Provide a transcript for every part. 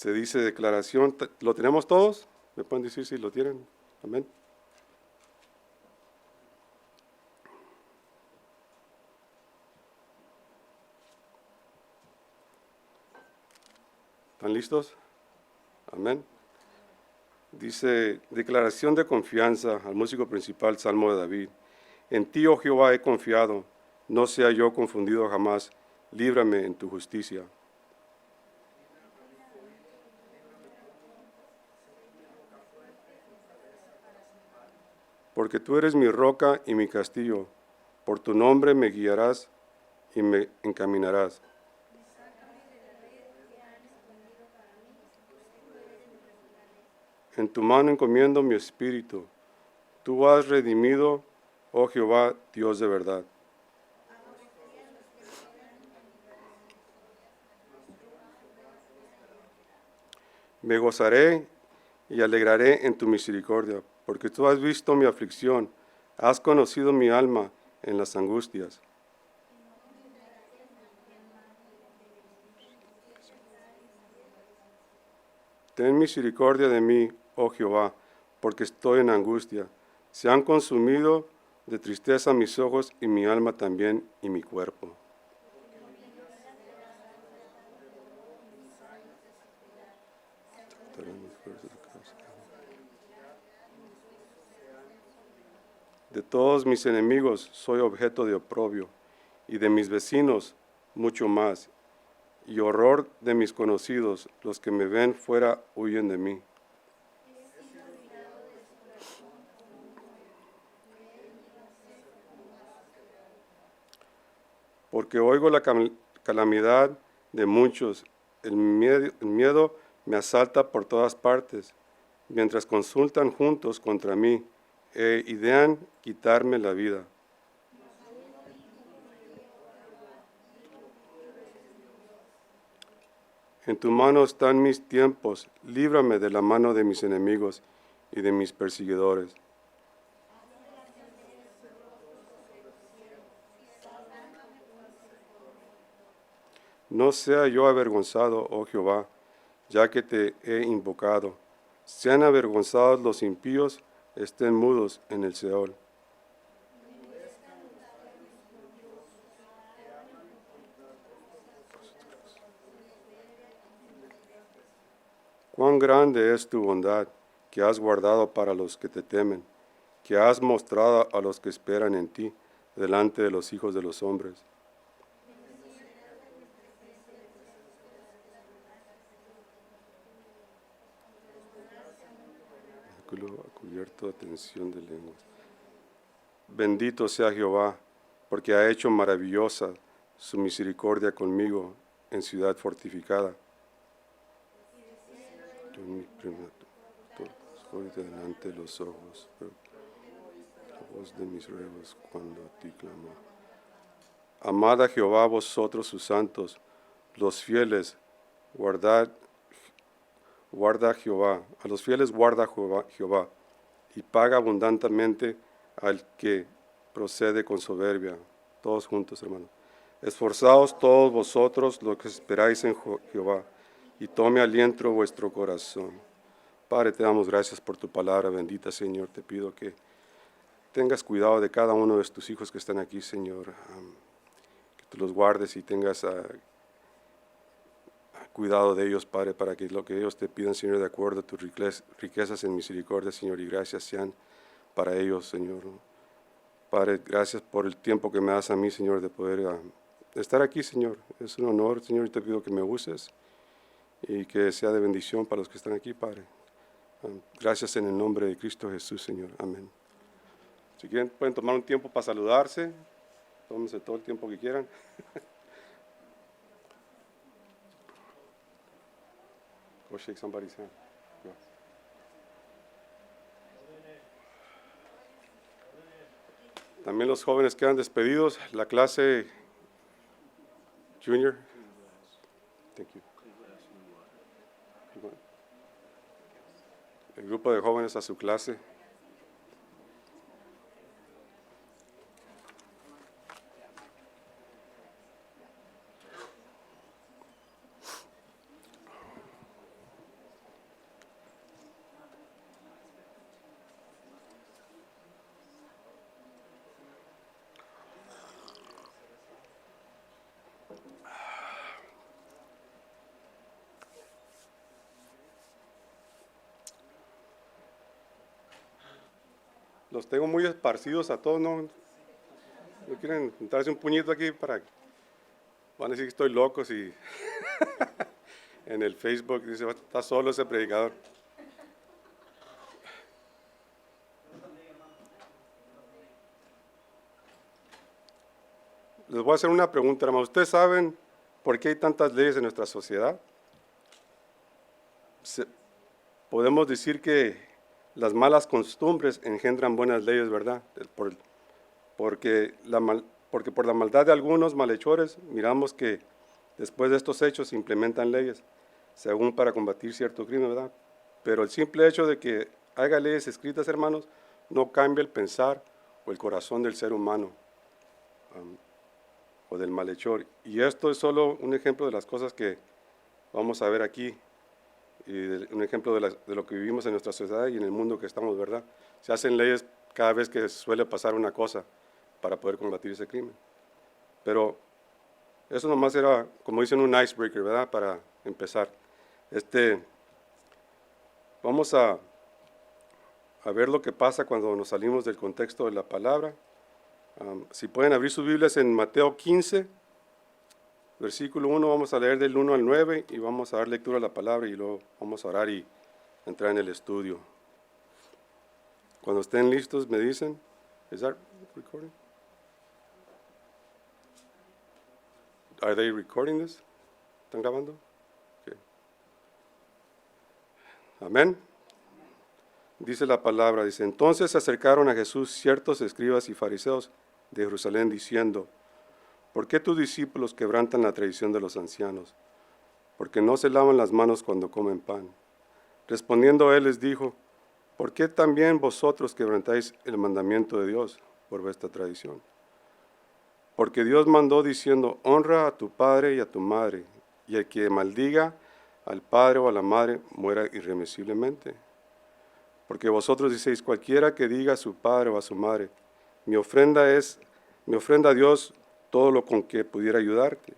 Se dice declaración, ¿lo tenemos todos? ¿Me pueden decir si lo tienen? Amén. ¿Están listos? Amén. Dice, declaración de confianza al músico principal, Salmo de David. En ti, oh Jehová, he confiado, no sea yo confundido jamás, líbrame en tu justicia. Porque tú eres mi roca y mi castillo, por tu nombre me guiarás y me encaminarás. En tu mano encomiendo mi espíritu. Tú has redimido, oh Jehová, Dios de verdad. Me gozaré y alegraré en tu misericordia, porque tú has visto mi aflicción, has conocido mi alma en las angustias. Ten misericordia de mí, oh Jehová, porque estoy en angustia. Se han consumido de tristeza mis ojos y mi alma también y mi cuerpo. De todos mis enemigos soy objeto de oprobio, y de mis vecinos mucho más, y horror de mis conocidos, los que me ven fuera huyen de mí. Porque oigo la calamidad de muchos, el miedo me asalta por todas partes, mientras consultan juntos contra mí e idean quitarme la vida. En tu mano están mis tiempos, líbrame de la mano de mis enemigos y de mis perseguidores. No sea yo avergonzado, oh Jehová, ya que te he invocado. Sean avergonzados los impíos, estén mudos en el Seol. Cuán grande es tu bondad, que has guardado para los que te temen, que has mostrado a los que esperan en ti, delante de los hijos de los hombres. Cubierto de atención de lenguas. Bendito sea Jehová, porque ha hecho maravillosa su misericordia conmigo en ciudad fortificada. Estoy delante de los ojos, la voz de mis ruegos cuando a ti clamo. Amad a Jehová vosotros sus santos, los fieles, guarda Jehová, a los fieles guarda Jehová, y paga abundantemente al que procede con soberbia. Todos juntos, hermanos. Esforzaos todos vosotros los que esperáis en Jehová, y tome aliento vuestro corazón. Padre, te damos gracias por tu palabra bendita, Señor. Te pido que tengas cuidado de cada uno de tus hijos que están aquí, Señor. Que tú los guardes y tengas cuidado de ellos, Padre, para que lo que ellos te pidan, Señor, de acuerdo a tus riquezas en misericordia, Señor, y gracias sean para ellos, Señor. Padre, gracias por el tiempo que me das a mí, Señor, de poder estar aquí, Señor. Es un honor, Señor, y te pido que me uses y que sea de bendición para los que están aquí, Padre. Gracias en el nombre de Cristo Jesús, Señor. Amén. Si quieren, pueden tomar un tiempo para saludarse. Tómense todo el tiempo que quieran. Go shake somebody's hand. Go. También los jóvenes quedan despedidos. La clase junior. Thank you. El grupo de jóvenes a su clase. los tengo muy esparcidos a todos, ¿no? ¿No quieren darse un puñito aquí para...? Van a decir que estoy loco si en el Facebook dice, está solo ese predicador. Les voy a hacer una pregunta, hermano. ¿Ustedes saben por qué hay tantas leyes en nuestra sociedad? Podemos decir que las malas costumbres engendran buenas leyes, ¿verdad? Porque por la maldad de algunos malhechores, miramos que después de estos hechos se implementan leyes, según para combatir cierto crimen, ¿verdad? Pero el simple hecho de que haya leyes escritas, hermanos, no cambia el pensar o el corazón del ser humano o del malhechor. Y esto es solo un ejemplo de las cosas que vamos a ver aquí, y un ejemplo de lo que vivimos en nuestra sociedad y en el mundo que estamos, ¿verdad? Se hacen leyes cada vez que suele pasar una cosa para poder combatir ese crimen. Pero eso nomás era, como dicen, un icebreaker, ¿verdad? Para empezar. Vamos a ver lo que pasa cuando nos salimos del contexto de la palabra. Si pueden abrir sus Biblias en Mateo 15, versículo 1, vamos a leer del 1 al 9 y vamos a dar lectura a la palabra y luego vamos a orar y entrar en el estudio. Cuando estén listos me dicen, ¿is that recording? Are they recording this? ¿Están grabando? Okay. Amén. Dice la palabra, dice, entonces se acercaron a Jesús ciertos escribas y fariseos de Jerusalén diciendo, ¿por qué tus discípulos quebrantan la tradición de los ancianos? Porque no se lavan las manos cuando comen pan. Respondiendo él les dijo, ¿por qué también vosotros quebrantáis el mandamiento de Dios por vuestra tradición? Porque Dios mandó diciendo, honra a tu padre y a tu madre, y el que maldiga al padre o a la madre muera irremisiblemente. Porque vosotros decís, cualquiera que diga a su padre o a su madre, mi ofrenda a Dios todo lo con que pudiera ayudarte.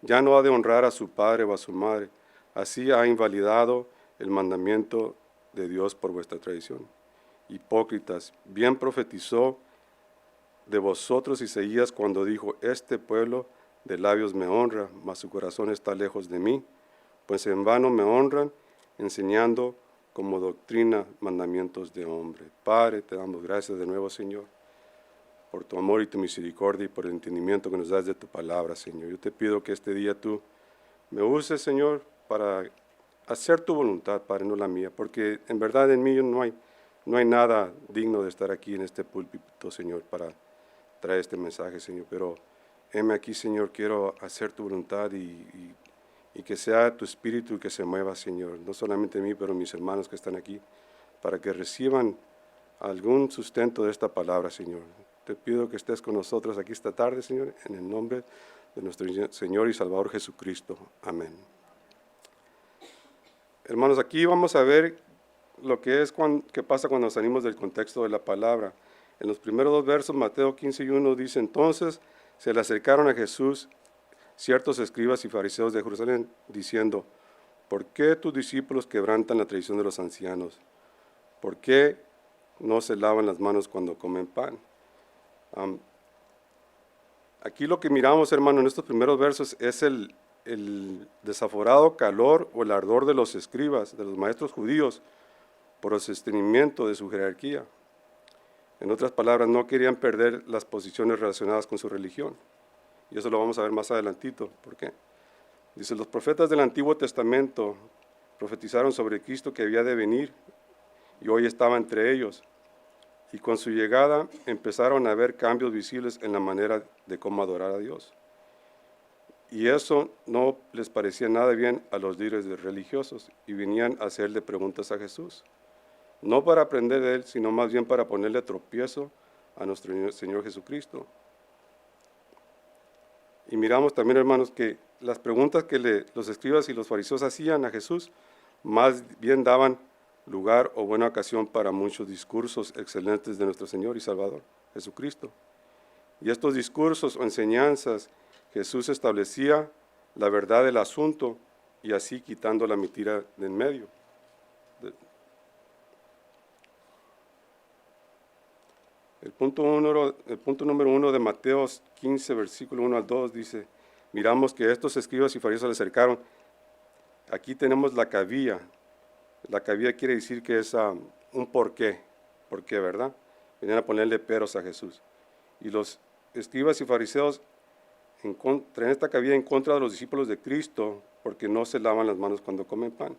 Ya no ha de honrar a su padre o a su madre. Así ha invalidado el mandamiento de Dios por vuestra tradición. Hipócritas, bien profetizó de vosotros Isaías cuando dijo, este pueblo de labios me honra, mas su corazón está lejos de mí, pues en vano me honran, enseñando como doctrina mandamientos de hombre. Padre, te damos gracias de nuevo, Señor, por tu amor y tu misericordia y por el entendimiento que nos das de tu palabra, Señor. Yo te pido que este día tú me uses, Señor, para hacer tu voluntad, Padre, no la mía, porque en verdad en mí no hay nada digno de estar aquí en este púlpito, Señor, para traer este mensaje, Señor. Pero heme aquí, Señor, quiero hacer tu voluntad y que sea tu espíritu que se mueva, Señor, no solamente en mí, pero en mis hermanos que están aquí, para que reciban algún sustento de esta palabra, Señor. Te pido que estés con nosotros aquí esta tarde, Señor, en el nombre de nuestro Señor y Salvador Jesucristo. Amén. Hermanos, aquí vamos a ver lo que qué pasa cuando salimos del contexto de la palabra. En los primeros dos versos, Mateo 15 y 1 dice, entonces se le acercaron a Jesús ciertos escribas y fariseos de Jerusalén, diciendo, ¿por qué tus discípulos quebrantan la tradición de los ancianos? ¿Por qué no se lavan las manos cuando comen pan? Aquí lo que miramos, hermano, en estos primeros versos es el desaforado calor o el ardor de los escribas, de los maestros judíos, por el sostenimiento de su jerarquía. En otras palabras, no querían perder las posiciones relacionadas con su religión. Y eso lo vamos a ver más adelantito. ¿Por qué? Dice, los profetas del Antiguo Testamento profetizaron sobre Cristo que había de venir y hoy estaba entre ellos. Y con su llegada empezaron a haber cambios visibles en la manera de cómo adorar a Dios. Y eso no les parecía nada bien a los líderes religiosos y venían a hacerle preguntas a Jesús. No para aprender de él, sino más bien para ponerle tropiezo a nuestro Señor Jesucristo. Y miramos también, hermanos, que las preguntas que los escribas y los fariseos hacían a Jesús, más bien daban lugar o buena ocasión para muchos discursos excelentes de nuestro Señor y Salvador, Jesucristo. Y estos discursos o enseñanzas, Jesús establecía la verdad del asunto y así quitando la mentira de en medio. el punto número 1 de Mateo 15, versículo 1 al 2, dice, miramos que estos escribas y fariseos se acercaron. Aquí tenemos la cabía. La cabía quiere decir que es un porqué, ¿verdad? Venían a ponerle peros a Jesús. Y los escribas y fariseos traen esta cabía en contra de los discípulos de Cristo porque no se lavan las manos cuando comen pan.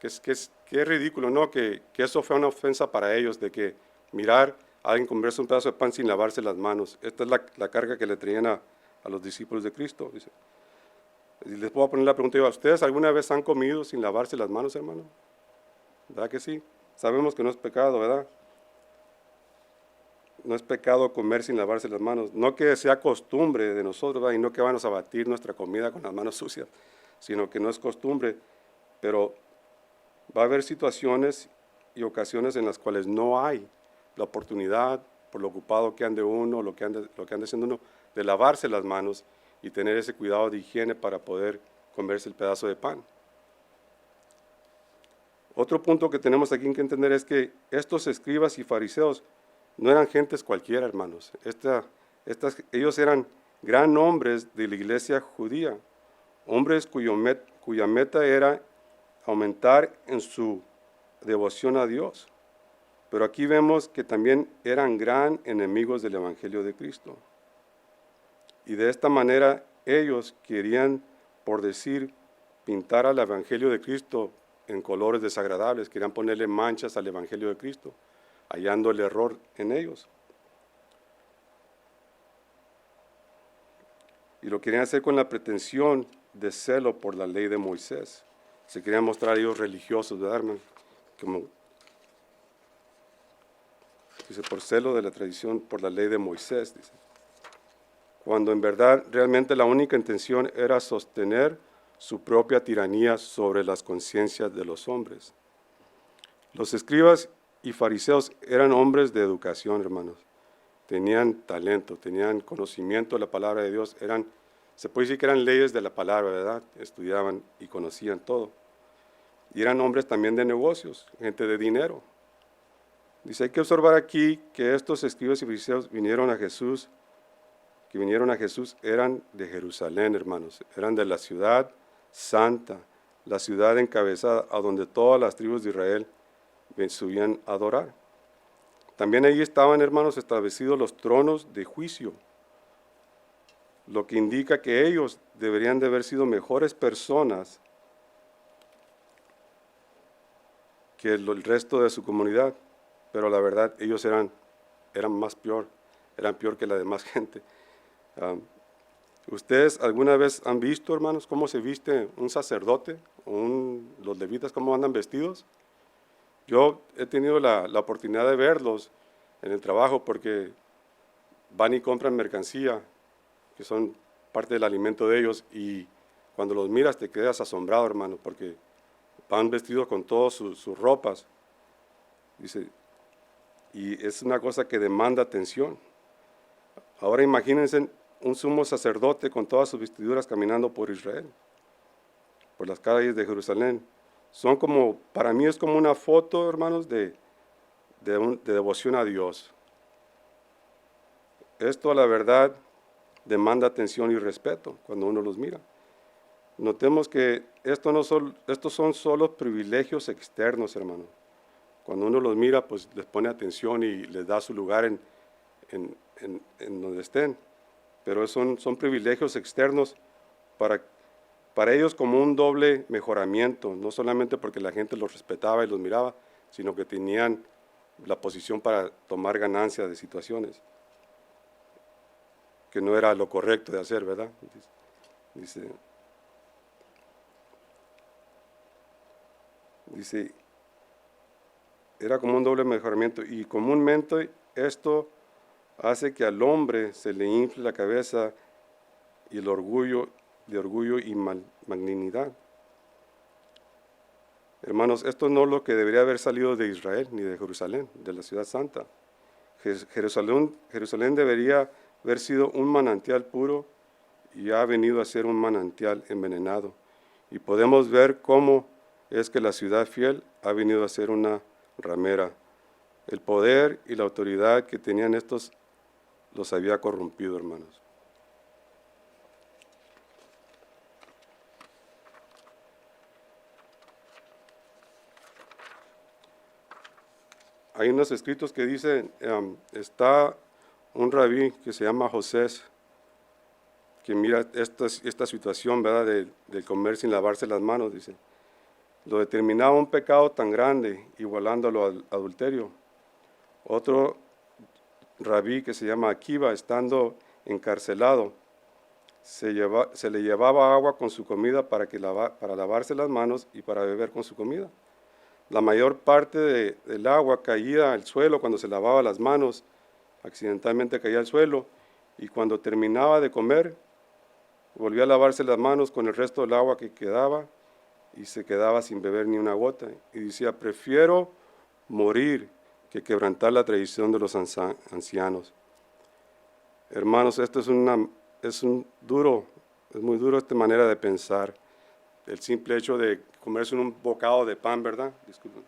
Que es ridículo, ¿no? Que eso fue una ofensa para ellos, de que mirar a alguien comerse un pedazo de pan sin lavarse las manos. Esta es la carga que le traían a los discípulos de Cristo. Dice. Y les puedo poner la pregunta, ¿ustedes alguna vez han comido sin lavarse las manos, hermano? ¿Verdad que sí? Sabemos que no es pecado, ¿verdad? No es pecado comer sin lavarse las manos. No que sea costumbre de nosotros, ¿verdad? Y no que vamos a batir nuestra comida con las manos sucias, sino que no es costumbre. Pero va a haber situaciones y ocasiones en las cuales no hay la oportunidad, por lo ocupado que ande uno, lo que ande haciendo uno, de lavarse las manos y tener ese cuidado de higiene para poder comerse el pedazo de pan. Otro punto que tenemos aquí que entender es que estos escribas y fariseos no eran gentes cualquiera, hermanos. Ellos eran gran hombres de la iglesia judía, hombres cuya meta era aumentar en su devoción a Dios. Pero aquí vemos que también eran gran enemigos del Evangelio de Cristo. Y de esta manera ellos querían, por decir, pintar al Evangelio de Cristo en colores desagradables, querían ponerle manchas al Evangelio de Cristo, hallando el error en ellos. Y lo querían hacer con la pretensión de celo por la ley de Moisés. Se querían mostrar ellos religiosos, ¿verdad, hermano? Como dice, por celo de la tradición, por la ley de Moisés, dice. Cuando en verdad realmente la única intención era sostener su propia tiranía sobre las conciencias de los hombres. Los escribas y fariseos eran hombres de educación, hermanos. Tenían talento, tenían conocimiento de la palabra de Dios, se puede decir que eran leyes de la palabra, ¿verdad? Estudiaban y conocían todo. Y eran hombres también de negocios, gente de dinero. Dice, hay que observar aquí que estos escribas y fariseos vinieron a Jesús eran de Jerusalén, hermanos, eran de la ciudad santa, la ciudad encabezada a donde todas las tribus de Israel subían a adorar. También allí estaban, hermanos, establecidos los tronos de juicio, lo que indica que ellos deberían de haber sido mejores personas que el resto de su comunidad, pero la verdad ellos eran peor que la demás gente. ¿Ustedes alguna vez han visto, hermanos, cómo se viste un sacerdote o los levitas, cómo andan vestidos? Yo he tenido la oportunidad de verlos en el trabajo porque van y compran mercancía, que son parte del alimento de ellos, y cuando los miras te quedas asombrado, hermano, porque van vestidos con todas sus ropas. Dice, y es una cosa que demanda atención. Ahora imagínense un sumo sacerdote con todas sus vestiduras caminando por Israel, por las calles de Jerusalén. Para mí es como una foto, hermanos, de devoción a Dios. Esto, la verdad, demanda atención y respeto cuando uno los mira. Notemos que estos son solo privilegios externos, hermanos. Cuando uno los mira, pues les pone atención y les da su lugar en donde estén. Pero son privilegios externos para ellos como un doble mejoramiento, no solamente porque la gente los respetaba y los miraba, sino que tenían la posición para tomar ganancia de situaciones, que no era lo correcto de hacer, ¿verdad? Dice, era como un doble mejoramiento, y comúnmente esto hace que al hombre se le infle la cabeza y de orgullo y magnanimidad. Hermanos, esto no es lo que debería haber salido de Israel ni de Jerusalén, de la ciudad santa. Jerusalén debería haber sido un manantial puro y ha venido a ser un manantial envenenado. Y podemos ver cómo es que la ciudad fiel ha venido a ser una ramera El poder y la autoridad que tenían estos los había corrompido, hermanos. Hay unos escritos que dicen, está un rabí que se llama José, que mira esta situación, ¿verdad?, de comer sin lavarse las manos, dice. Lo determinaba un pecado tan grande, igualándolo al adulterio. Otro rabí que se llama Akiva, estando encarcelado, se le llevaba agua con su comida para lavarse las manos y para beber con su comida. La mayor parte del agua caía al suelo cuando se lavaba las manos, accidentalmente caía al suelo, y cuando terminaba de comer, volvía a lavarse las manos con el resto del agua que quedaba, y se quedaba sin beber ni una gota. Y decía, prefiero morir que quebrantar la tradición de los ancianos. Hermanos, esto es muy duro esta manera de pensar. El simple hecho de comerse un bocado de pan, ¿verdad? Disculpen,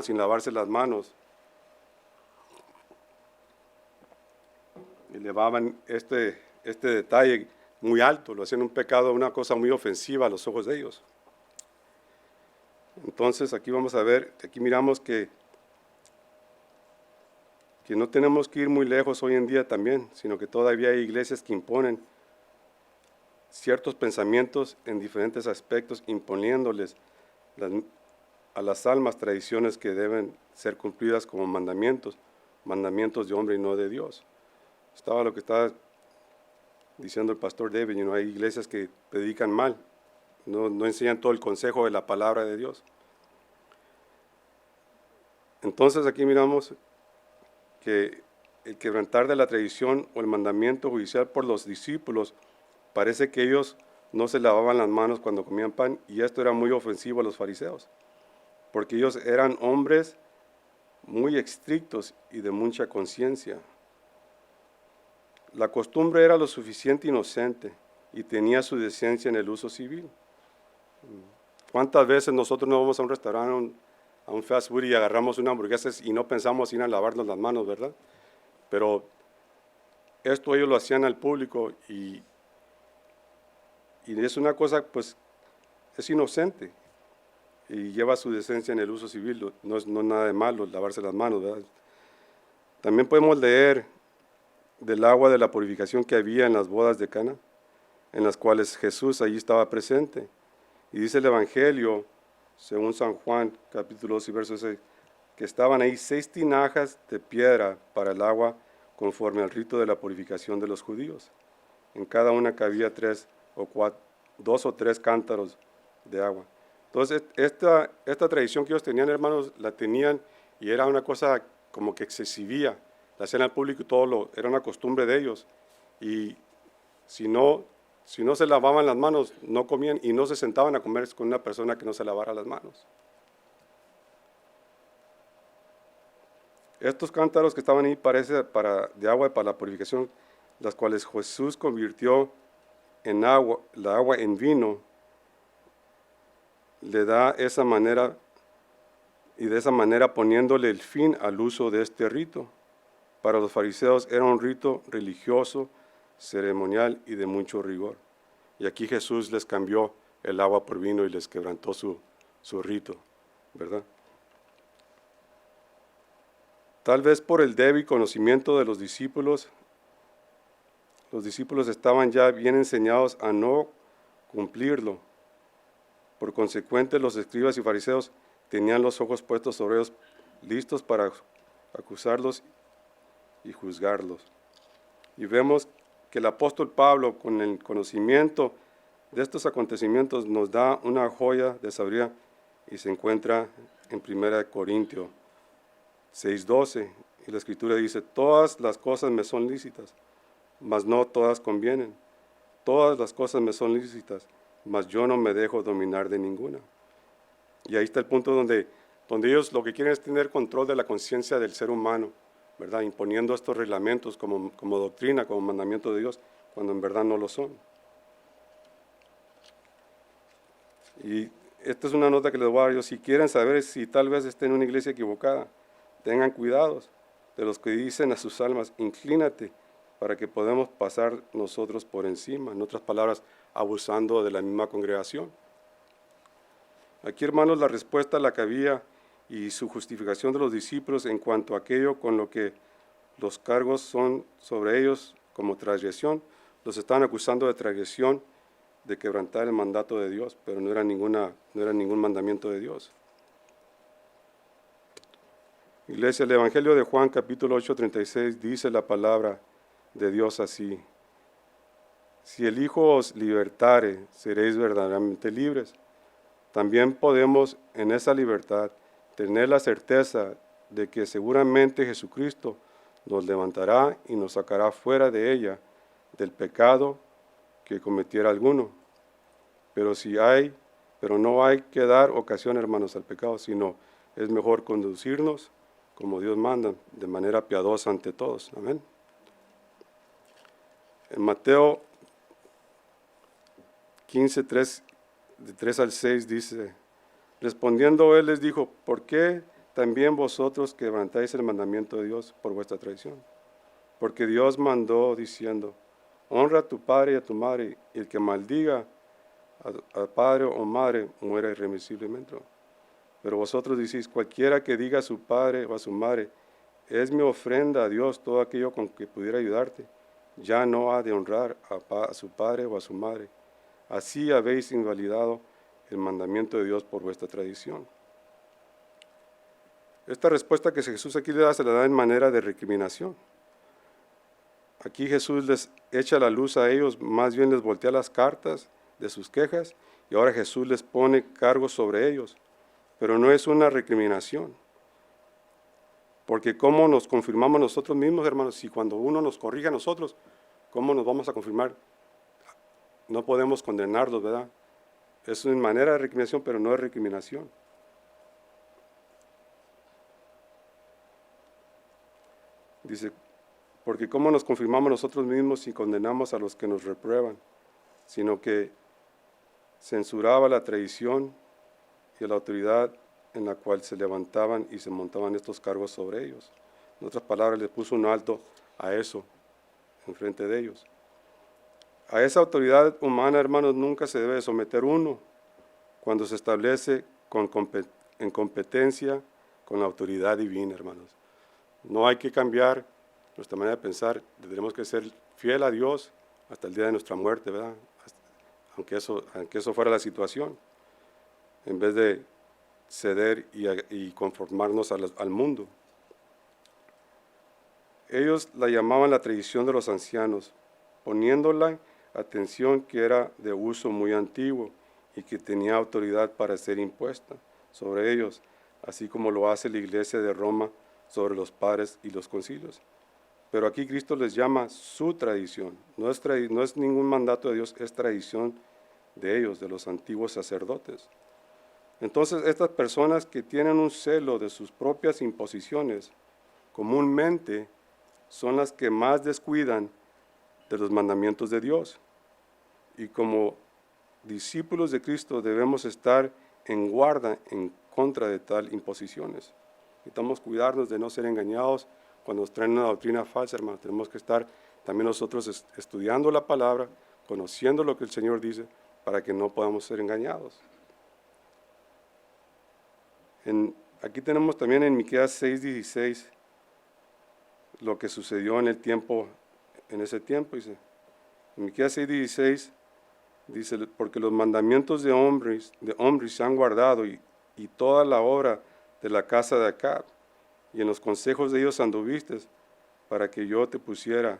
sin lavarse las manos. Elevaban este detalle muy alto, lo hacían un pecado, una cosa muy ofensiva a los ojos de ellos. Entonces aquí vamos a ver, aquí miramos que no tenemos que ir muy lejos hoy en día también, sino que todavía hay iglesias que imponen ciertos pensamientos en diferentes aspectos, imponiéndoles a las almas tradiciones que deben ser cumplidas como mandamientos de hombre y no de Dios. Estaba lo que estaba diciendo el pastor David, hay iglesias que predican mal, no enseñan todo el consejo de la palabra de Dios. Entonces aquí miramos que el quebrantar de la tradición o el mandamiento judicial por los discípulos, parece que ellos no se lavaban las manos cuando comían pan, y esto era muy ofensivo a los fariseos, porque ellos eran hombres muy estrictos y de mucha conciencia. La costumbre era lo suficiente inocente y tenía su decencia en el uso civil. ¿Cuántas veces nosotros no vamos a un restaurante, a un fast food y agarramos una hamburguesa y no pensamos ir a lavarnos las manos, ¿verdad? Pero esto ellos lo hacían al público y es una cosa, pues, es inocente y lleva su decencia en el uso civil, no es nada de malo lavarse las manos, ¿verdad? También podemos leer del agua de la purificación que había en las bodas de Cana, en las cuales Jesús allí estaba presente. Y dice el Evangelio, según San Juan, capítulo 2 y verso 6, que estaban ahí 6 tinajas de piedra para el agua conforme al rito de la purificación de los judíos. En cada una cabía 2 o 3 cántaros de agua. Entonces, esta tradición que ellos tenían, hermanos, la tenían y era una cosa como que se exhibía, la hacían al público y era una costumbre de ellos. Y si no se lavaban las manos, no comían y no se sentaban a comer con una persona que no se lavara las manos. Estos cántaros que estaban ahí de agua para la purificación, las cuales Jesús convirtió la agua en vino, le da esa manera, y de esa manera poniéndole el fin al uso de este rito. Para los fariseos era un rito religioso, ceremonial y de mucho rigor. Y aquí Jesús les cambió el agua por vino y les quebrantó su rito, ¿verdad? Tal vez por el débil conocimiento de los discípulos estaban ya bien enseñados a no cumplirlo. Por consecuente, los escribas y fariseos tenían los ojos puestos sobre ellos, listos para acusarlos y juzgarlos. Y vemos que el apóstol Pablo, con el conocimiento de estos acontecimientos, nos da una joya de sabiduría y se encuentra en 1 Corintios 6:12, y la Escritura dice, todas las cosas me son lícitas, mas no todas convienen. Todas las cosas me son lícitas, mas yo no me dejo dominar de ninguna. Y ahí está el punto donde ellos lo que quieren es tener control de la conciencia del ser humano, ¿verdad? Imponiendo estos reglamentos como doctrina, como mandamiento de Dios, cuando en verdad no lo son. Y esta es una nota que les voy a dar yo. Si quieren saber si tal vez estén en una iglesia equivocada, tengan cuidados de los que dicen a sus almas, inclínate, para que podamos pasar nosotros por encima. En otras palabras, abusando de la misma congregación. Aquí, hermanos, la respuesta la que había y su justificación de los discípulos en cuanto a aquello con lo que los cargos son sobre ellos como transgresión. Los estaban acusando de transgresión, de quebrantar el mandato de Dios, pero no era ningún mandamiento de Dios. Iglesia, el Evangelio de Juan, capítulo 8, 36, dice la palabra de Dios así: si el Hijo os libertare, seréis verdaderamente libres. También podemos en esa libertad tener la certeza de que seguramente Jesucristo nos levantará y nos sacará fuera de ella, del pecado que cometiera alguno. Pero no hay que dar ocasión, hermanos, al pecado, sino es mejor conducirnos como Dios manda, de manera piadosa ante todos. Amén. En Mateo 15, 3, de 3 al 6 dice, respondiendo él les dijo, ¿por qué también vosotros quebrantáis el mandamiento de Dios por vuestra traición? Porque Dios mandó diciendo, honra a tu padre y a tu madre, y el que maldiga a padre o madre muera irremisiblemente. Pero vosotros decís, cualquiera que diga a su padre o a su madre, es mi ofrenda a Dios todo aquello con que pudiera ayudarte, ya no ha de honrar a su padre o a su madre. Así habéis invalidado el mandamiento de Dios por vuestra tradición. Esta respuesta que Jesús aquí le da, se la da en manera de recriminación. Aquí Jesús les echa la luz a ellos, más bien les voltea las cartas de sus quejas, y ahora Jesús les pone cargos sobre ellos. Pero no es una recriminación. Porque ¿cómo nos confirmamos nosotros mismos, hermanos? Si cuando uno nos corrige a nosotros, ¿cómo nos vamos a confirmar? No podemos condenarlos, ¿verdad? Es una manera de recriminación, pero no es recriminación. Dice, porque ¿cómo nos confirmamos nosotros mismos si condenamos a los que nos reprueban? Sino que censuraba la traición y la autoridad en la cual se levantaban y se montaban estos cargos sobre ellos. En otras palabras, le puso un alto a eso en frente de ellos. A esa autoridad humana, hermanos, nunca se debe someter uno cuando se establece en competencia con la autoridad divina, hermanos. No hay que cambiar nuestra manera de pensar, tendremos que ser fiel a Dios hasta el día de nuestra muerte, ¿verdad? Aunque eso fuera la situación, en vez de ceder y conformarnos al mundo. Ellos la llamaban la tradición de los ancianos, poniéndola atención que era de uso muy antiguo y que tenía autoridad para ser impuesta sobre ellos, así como lo hace la Iglesia de Roma sobre los padres y los concilios. Pero aquí Cristo les llama su tradición, no es ningún mandato de Dios, es tradición de ellos, de los antiguos sacerdotes. Entonces, estas personas que tienen un celo de sus propias imposiciones, comúnmente son las que más descuidan de los mandamientos de Dios. Y como discípulos de Cristo debemos estar en guarda en contra de tal imposiciones. Necesitamos cuidarnos de no ser engañados cuando nos traen una doctrina falsa, hermanos. Tenemos que estar también nosotros estudiando la palabra, conociendo lo que el Señor dice, para que no podamos ser engañados. Aquí tenemos también en Miqueas 6:16 lo que sucedió en ese tiempo. Dice, en Miqueas 6:16 dice, porque los mandamientos de hombres se han guardado y toda la obra de la casa de Acab, y en los consejos de ellos anduviste, para que yo te pusiera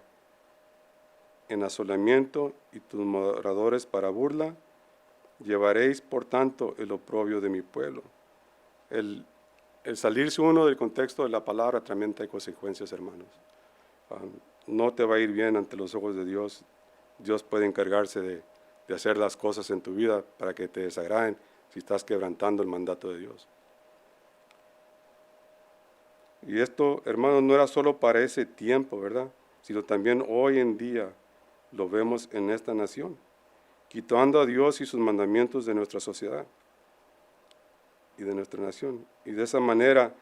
en asolamiento y tus moradores para burla, llevaréis por tanto el oprobio de mi pueblo. El salirse uno del contexto de la palabra también trae consecuencias, hermanos. No te va a ir bien ante los ojos de Dios. Dios puede encargarse de hacer las cosas en tu vida para que te desagraden si estás quebrantando el mandato de Dios. Y esto, hermanos, no era solo para ese tiempo, ¿verdad? Sino también hoy en día lo vemos en esta nación, quitando a Dios y sus mandamientos de nuestra sociedad y de nuestra nación. Y de esa manera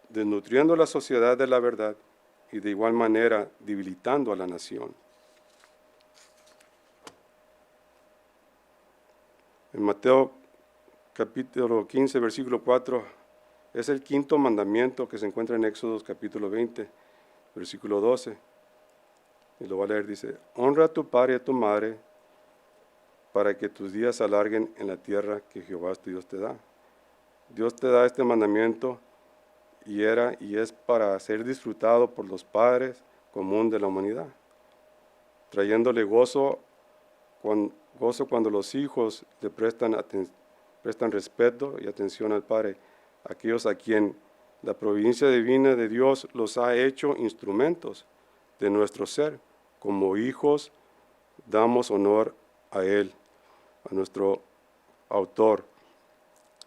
desnutriendo la sociedad de la verdad y de igual manera debilitando a la nación. En Mateo capítulo 15, versículo 4, es el quinto mandamiento que se encuentra en Éxodo capítulo 20, versículo 12. Y lo voy a leer, dice: honra a tu padre y a tu madre para que tus días se alarguen en la tierra que Jehová tu Dios te da. Dios te da este mandamiento y es para ser disfrutado por los padres común de la humanidad, trayéndole gozo cuando los hijos le prestan respeto y atención al Padre, aquellos a quien la providencia divina de Dios los ha hecho instrumentos de nuestro ser. Como hijos damos honor a Él, a nuestro autor.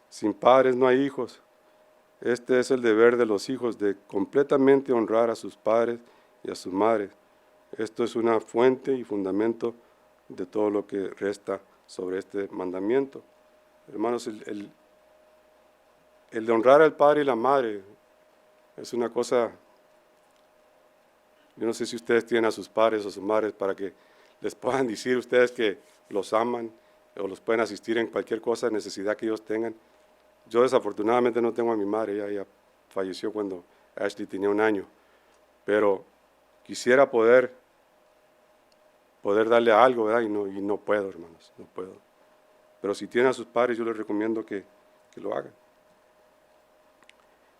Sin padres no hay hijos. Este es el deber de los hijos, de completamente honrar a sus padres y a sus madres. Esto es una fuente y fundamento de todo lo que resta sobre este mandamiento. Hermanos, el de honrar al padre y la madre es una cosa. Yo no sé si ustedes tienen a sus padres o sus madres para que les puedan decir ustedes que los aman o los pueden asistir en cualquier cosa, necesidad que ellos tengan. Yo desafortunadamente no tengo a mi madre, ella falleció cuando Ashley tenía 1 año, pero quisiera poder darle algo, ¿verdad? Y no puedo, hermanos, no puedo. Pero si tienen a sus padres, yo les recomiendo que lo hagan.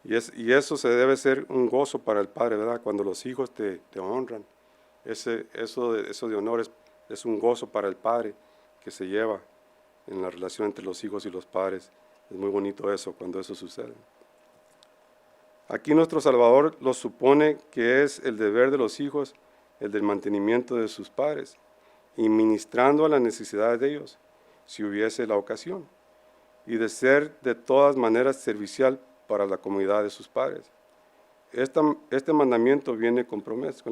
Y eso se debe ser un gozo para el padre, ¿verdad? Cuando los hijos te honran. Eso de honor es un gozo para el padre que se lleva en la relación entre los hijos y los padres. Es muy bonito eso, cuando eso sucede. Aquí nuestro Salvador lo supone que es el deber de los hijos el del mantenimiento de sus padres y ministrando a las necesidades de ellos, si hubiese la ocasión, y de ser de todas maneras servicial para la comunidad de sus padres. Este mandamiento viene con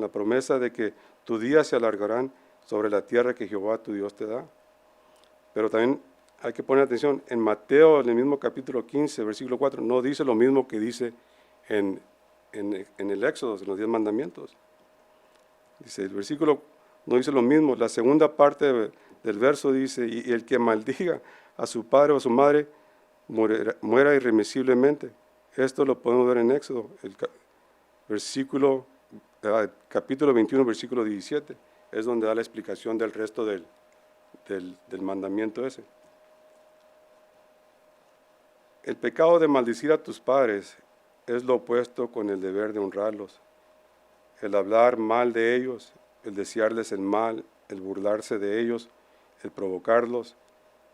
la promesa de que tus días se alargarán sobre la tierra que Jehová tu Dios te da. Pero también hay que poner atención, en Mateo, en el mismo capítulo 15, versículo 4, no dice lo mismo que dice en el Éxodo, en los 10 mandamientos. Dice, el versículo no dice lo mismo, la segunda parte del verso dice, y el que maldiga a su padre o a su madre muera irremisiblemente. Esto lo podemos ver en Éxodo, capítulo 21, versículo 17, es donde da la explicación del resto del mandamiento ese. El pecado de maldecir a tus padres es lo opuesto con el deber de honrarlos. El hablar mal de ellos, el desearles el mal, el burlarse de ellos, el provocarlos,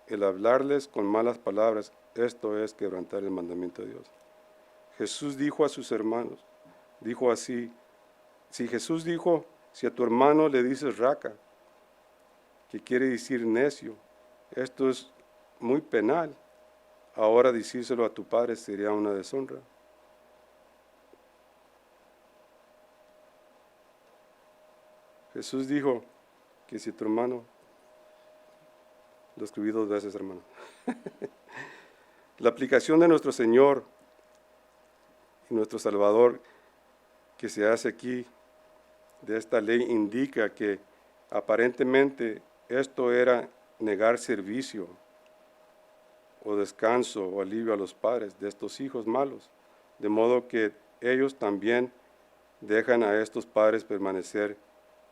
el hablarles con malas palabras, esto es quebrantar el mandamiento de Dios. Jesús dijo a sus hermanos, dijo así, si a tu hermano le dices raca, que quiere decir necio, esto es muy penal. Ahora decírselo a tu padre sería una deshonra. Jesús dijo que si tu hermano, lo escribí 2 veces, hermano. La aplicación de nuestro Señor y nuestro Salvador que se hace aquí de esta ley indica que aparentemente esto era negar servicio o descanso o alivio a los padres de estos hijos malos, de modo que ellos también dejan a estos padres permanecer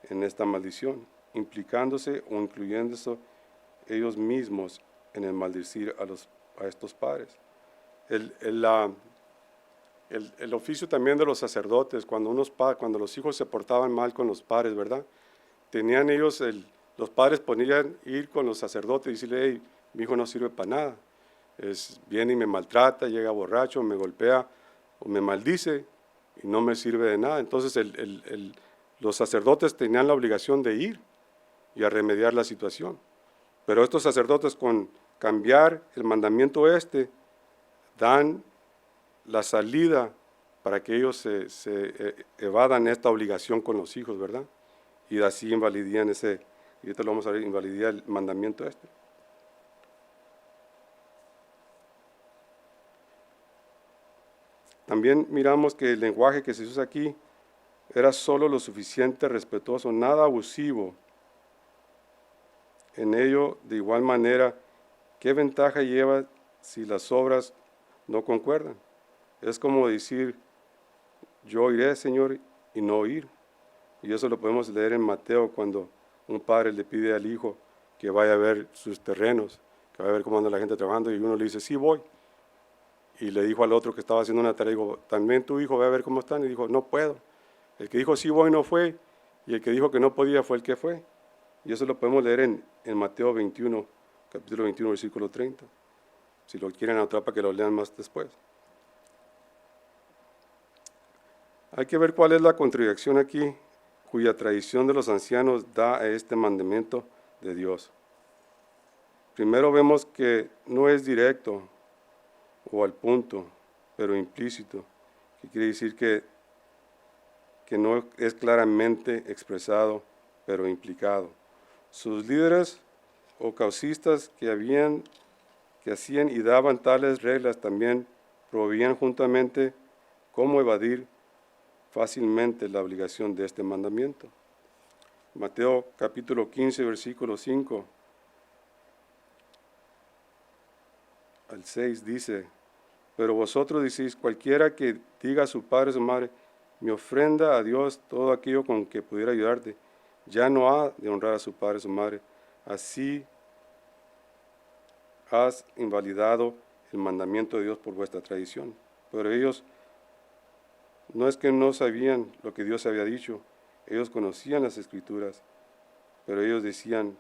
en esta maldición, implicándose o incluyéndose ellos mismos en el maldecir a estos padres. El oficio también de los sacerdotes, cuando los hijos se portaban mal con los padres, ¿verdad? Tenían ellos, los padres podían ir con los sacerdotes y decirle, hey, mi hijo no sirve para nada, viene y me maltrata, llega borracho, me golpea o me maldice y no me sirve de nada. Entonces los sacerdotes tenían la obligación de ir y a remediar la situación. Pero estos sacerdotes, con cambiar el mandamiento dan la salida para que ellos se evadan esta obligación con los hijos, ¿verdad? Y así invalidían y ahorita lo vamos a ver, invalidía el mandamiento también miramos que el lenguaje que se usa aquí era solo lo suficiente respetuoso, nada abusivo. En ello, de igual manera, ¿qué ventaja lleva si las obras no concuerdan? Es como decir, yo iré, Señor, y no ir. Y eso lo podemos leer en Mateo cuando un padre le pide al hijo que vaya a ver sus terrenos, que vaya a ver cómo anda la gente trabajando, y uno le dice, sí voy. Y le dijo al otro que estaba haciendo una tarea, dijo, también tu hijo, ve a ver cómo están. Y dijo, no puedo. El que dijo sí voy no fue, y el que dijo que no podía fue el que fue. Y eso lo podemos leer en Mateo 21, capítulo 21, versículo 30. Si lo quieren anotar para que lo lean más después. Hay que ver cuál es la contradicción aquí, cuya tradición de los ancianos da a este mandamiento de Dios. Primero vemos que no es directo o al punto, pero implícito, que quiere decir que no es claramente expresado, pero implicado. Sus líderes o causistas que hacían y daban tales reglas también proveían juntamente cómo evadir fácilmente la obligación de este mandamiento. Mateo capítulo 15, versículo 5 al 6 dice, pero vosotros decís, cualquiera que diga a su padre o su madre, me ofrenda a Dios todo aquello con que pudiera ayudarte, ya no ha de honrar a su padre o su madre. Así has invalidado el mandamiento de Dios por vuestra tradición. Pero ellos no es que no sabían lo que Dios había dicho, ellos conocían las Escrituras, pero ellos decían,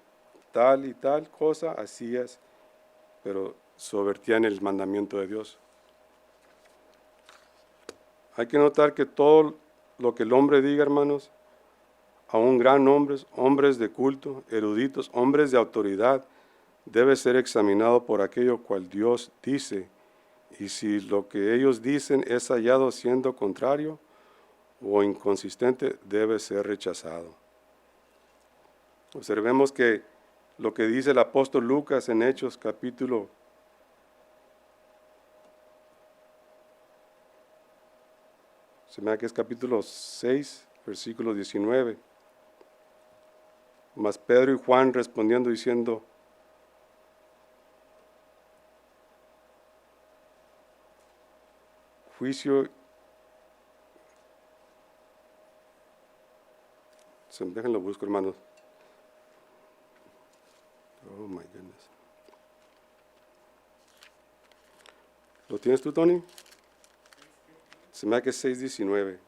tal y tal cosa hacías, pero sovertían el mandamiento de Dios. Hay que notar que todo lo que el hombre diga, hermanos, aún gran hombres de culto, eruditos, hombres de autoridad, debe ser examinado por aquello cual Dios dice, y si lo que ellos dicen es hallado siendo contrario o inconsistente, debe ser rechazado. Observemos que lo que dice el apóstol Lucas en Hechos capítulo 6, versículo 19. Mas Pedro y Juan respondiendo diciendo, juicio, déjenlo busco, hermanos. Oh my goodness. ¿Lo tienes tú, Tony? Se me da que es 6:19.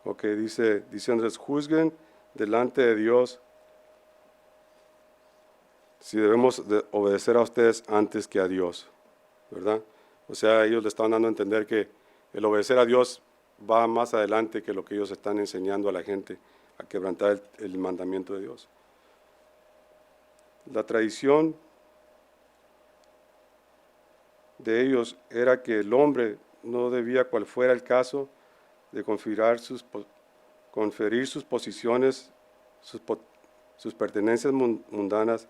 Ok, dice Andrés, juzguen delante de Dios si debemos de obedecer a ustedes antes que a Dios, ¿verdad? O sea, ellos le estaban dando a entender que el obedecer a Dios va más adelante que lo que ellos están enseñando a la gente, a quebrantar el mandamiento de Dios. La tradición de ellos era que el hombre no debía, cual fuera el caso, de conferir sus posiciones, sus pertenencias mundanas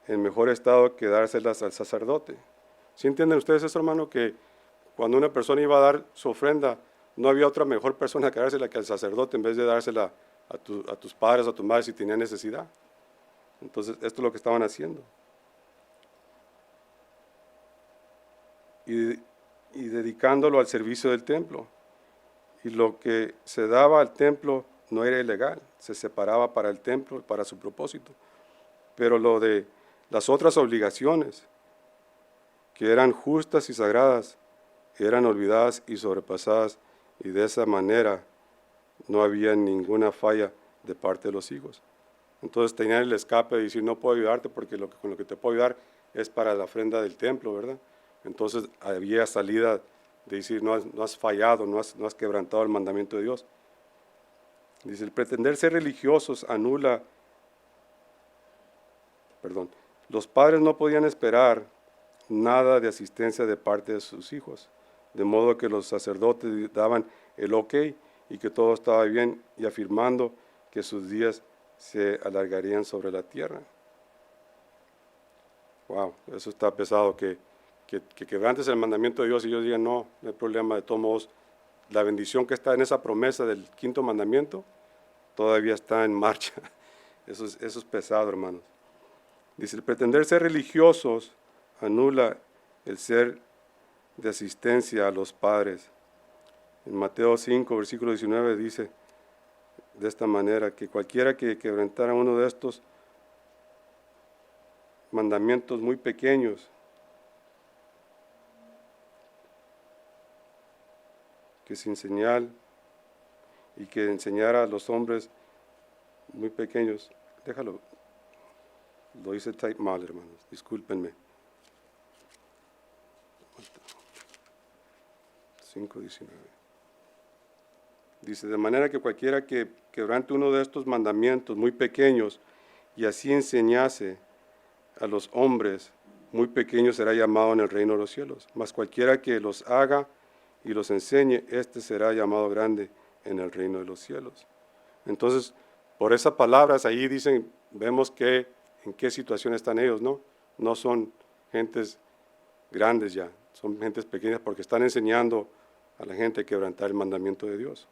en mejor estado que dárselas al sacerdote. ¿Sí entienden ustedes eso, hermano? Que cuando una persona iba a dar su ofrenda, no había otra mejor persona que dársela que al sacerdote en vez de dársela a tus padres o a tu madre si tenían necesidad. Entonces, esto es lo que estaban haciendo. Y dedicándolo al servicio del templo. Y lo que se daba al templo no era ilegal, se separaba para el templo, para su propósito. Pero lo de las otras obligaciones, que eran justas y sagradas, eran olvidadas y sobrepasadas, y de esa manera no había ninguna falla de parte de los hijos. Entonces tenían el escape de decir, no puedo ayudarte porque con lo que te puedo ayudar es para la ofrenda del templo, ¿verdad? Entonces había salida de decir, no has fallado, no has quebrantado el mandamiento de Dios. Dice, el pretender ser religiosos los padres no podían esperar nada de asistencia de parte de sus hijos, de modo que los sacerdotes daban el ok y que todo estaba bien, y afirmando que sus días se alargarían sobre la tierra. Wow, eso está pesado, que quebrantes el mandamiento de Dios y ellos digan, no hay problema, de todos modos, la bendición que está en esa promesa del quinto mandamiento todavía está en marcha. Eso es pesado, hermanos. Dice, el pretender ser religiosos anula el ser de asistencia a los padres. En Mateo 5, versículo 19 dice de esta manera, que cualquiera que quebrantara uno de estos mandamientos muy pequeños, que sin señal y que enseñara a los hombres muy pequeños, déjalo, lo hice type mal, hermanos, discúlpenme. 5:19. Dice, de manera que cualquiera que quebrante uno de estos mandamientos muy pequeños y así enseñase a los hombres muy pequeños será llamado en el reino de los cielos. Mas cualquiera que los haga y los enseñe, este será llamado grande en el reino de los cielos. Entonces, por esas palabras ahí dicen, vemos que en qué situación están ellos, ¿no? No son gentes grandes ya, son gentes pequeñas porque están enseñando a la gente a quebrantar el mandamiento de Dios.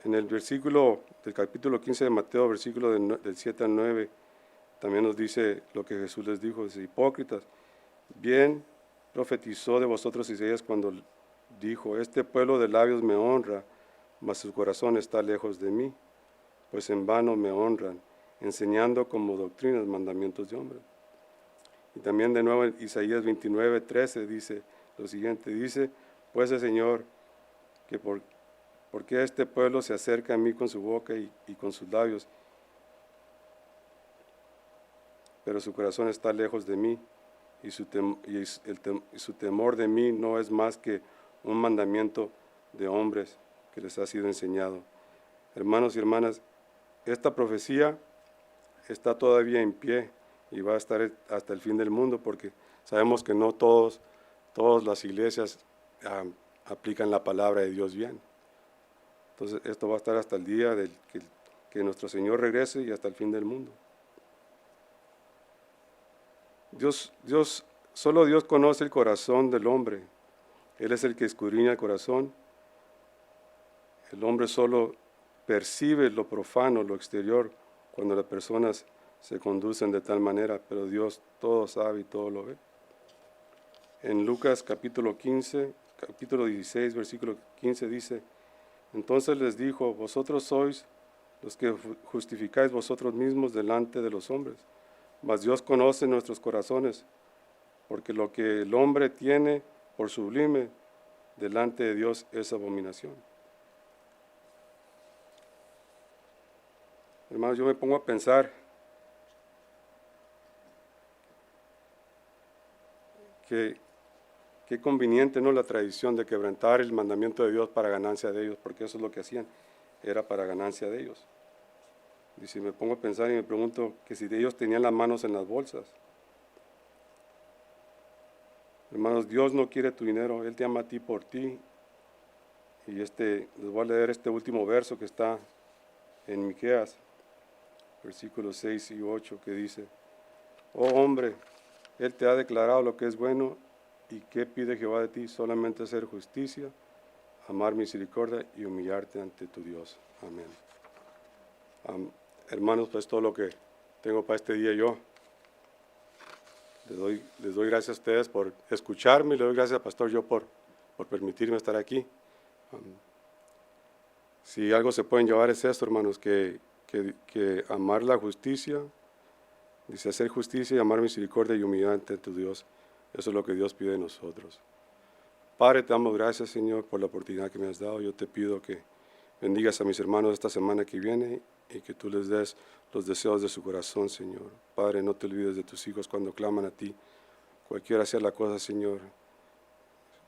En el versículo del capítulo 15 de Mateo, versículo del 7 al 9, también nos dice lo que Jesús les dijo, dice, hipócritas, bien profetizó de vosotros Isaías cuando dijo, este pueblo de labios me honra, mas su corazón está lejos de mí, pues en vano me honran, enseñando como doctrinas mandamientos de hombres. Y también de nuevo en Isaías 29, 13 dice lo siguiente, dice, pues el Señor, que porque este pueblo se acerca a mí con su boca y con sus labios, pero su corazón está lejos de mí, y su temor de mí no es más que un mandamiento de hombres que les ha sido enseñado. Hermanos y hermanas, esta profecía está todavía en pie y va a estar hasta el fin del mundo, porque sabemos que no todas las iglesias aplican la palabra de Dios bien. Entonces esto va a estar hasta el día que nuestro Señor regrese y hasta el fin del mundo. Solo Dios conoce el corazón del hombre. Él es el que escudriña el corazón. El hombre solo percibe lo profano, lo exterior, cuando las personas se conducen de tal manera, pero Dios todo sabe y todo lo ve. En Lucas capítulo 16, versículo 15 dice, entonces les dijo, vosotros sois los que justificáis vosotros mismos delante de los hombres, mas Dios conoce nuestros corazones, porque lo que el hombre tiene por sublime delante de Dios es abominación. Hermanos, yo me pongo a pensar que qué conveniente, ¿no?, la tradición de quebrantar el mandamiento de Dios para ganancia de ellos, porque eso es lo que hacían, era para ganancia de ellos. Y si me pongo a pensar y me pregunto que si ellos tenían las manos en las bolsas. Hermanos, Dios no quiere tu dinero, Él te ama a ti por ti. Y les voy a leer este último verso que está en Miqueas, versículos 6 y 8, que dice, oh hombre, Él te ha declarado lo que es bueno, y ¿qué pide Jehová de ti? Solamente hacer justicia, amar misericordia y humillarte ante tu Dios. Amén. Hermanos, pues todo lo que tengo para este día yo. Les doy gracias a ustedes por escucharme, y le doy gracias al pastor yo por permitirme estar aquí. Si algo se pueden llevar es esto, hermanos, que amar la justicia, dice hacer justicia y amar misericordia y humillarte ante tu Dios. Eso es lo que Dios pide de nosotros. Padre, te damos gracias, Señor, por la oportunidad que me has dado. Yo te pido que bendigas a mis hermanos esta semana que viene y que tú les des los deseos de su corazón, Señor. Padre, no te olvides de tus hijos cuando claman a ti. Cualquiera sea la cosa, Señor,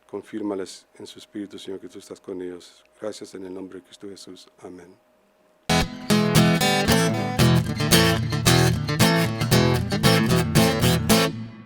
confírmales en su espíritu, Señor, que tú estás con ellos. Gracias en el nombre de Cristo Jesús. Amén.